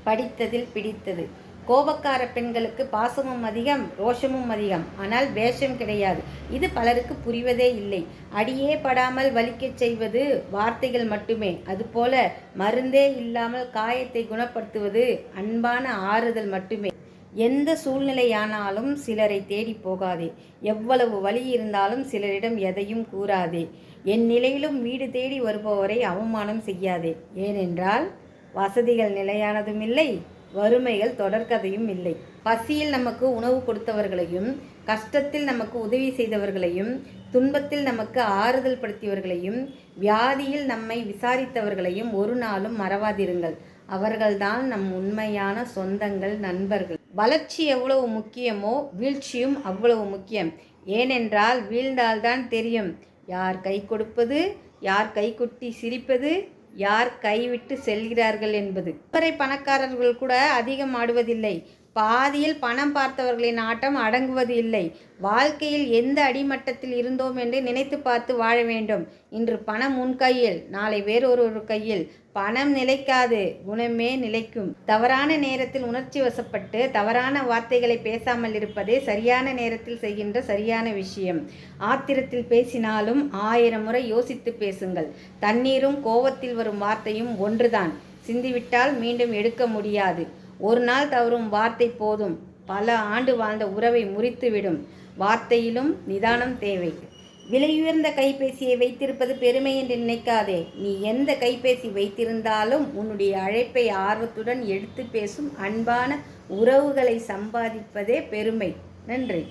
படித்ததில் பிடித்தது. கோபக்கார பெண்களுக்கு பாசமும் அதிகம், ரோஷமும் அதிகம். ஆனால் வேஷம் கிடையாது. இது பலருக்கு புரிவதே இல்லை. அடியே படாமல் வலிக்கச் செய்வது வார்த்தைகள் மட்டுமே. அதுபோல மருந்தே இல்லாமல் காயத்தை குணப்படுத்துவது அன்பான ஆறுதல் மட்டுமே. எந்த சூழ்நிலையானாலும் சிலரை தேடி போகாதே. எவ்வளவு வலி இருந்தாலும் சிலரிடம் எதையும் கூறாதே. என் நிலையிலும் வீடு தேடி வருபவரை அவமானம் செய்யாதே. ஏனென்றால் வசதிகள் நிலையானதும் இல்லை, வறுமைகள் தொடர்கதையும் இல்லை. பசியில் நமக்கு உணவு கொடுத்தவர்களையும், கஷ்டத்தில் நமக்கு உதவி செய்தவர்களையும், துன்பத்தில் நமக்கு ஆறுதல் படுத்தியவர்களையும், வியாதியில் நம்மை விசாரித்தவர்களையும் ஒரு நாளும் மறவாதிருங்கள். அவர்கள்தான் நம் உண்மையான சொந்தங்கள், நண்பர்கள். வளர்ச்சி எவ்வளவு முக்கியமோ வீழ்ச்சியும் அவ்வளவு முக்கியம். ஏனென்றால் வீழ்ந்தால்தான் தெரியும் யார் கை கொடுப்பது, யார் கைகொட்டி சிரிப்பது, யார் கைவிட்டு செல்கிறார்கள் என்பது. இதுவரை பணக்காரர்கள் கூட அதிகம் ஆடுவதில்லை. பாதியில் பணம் பார்த்தவர்களின் ஆட்டம் அடங்குவது இல்லை. வாழ்க்கையில் எந்த அடிமட்டத்தில் இருந்தோம் என்று நினைத்து பார்த்து வாழ வேண்டும். இன்று பணம் உன் கையில், நாளை வேறொரு கையில். பணம் நிலைக்காது, குணமே நிலைக்கும். தவறான நேரத்தில் உணர்ச்சி வசப்பட்டு தவறான வார்த்தைகளை பேசாமல் இருப்பதே சரியான நேரத்தில் செய்கின்ற சரியான விஷயம். ஆத்திரத்தில் பேசினாலும் 1000 முறை யோசித்து பேசுங்கள். தண்ணீரும் கோபத்தில் வரும் வார்த்தையும் ஒன்றுதான். சிந்திவிட்டால் மீண்டும் எடுக்க முடியாது. ஒரு நாள் தவறும் வார்த்தை போதும், பல ஆண்டு வாழ்ந்த உறவை முறித்துவிடும். வார்த்தையிலும் நிதானம் தேவை. விலையுயர்ந்த கைபேசியை வைத்திருப்பது பெருமை என்று நினைக்காதே. நீ எந்த கைபேசி வைத்திருந்தாலும் உன்னுடைய அழைப்பை ஆர்வத்துடன் எடுத்து பேசும் அன்பான உறவுகளை சம்பாதிப்பதே பெருமை. நன்றி.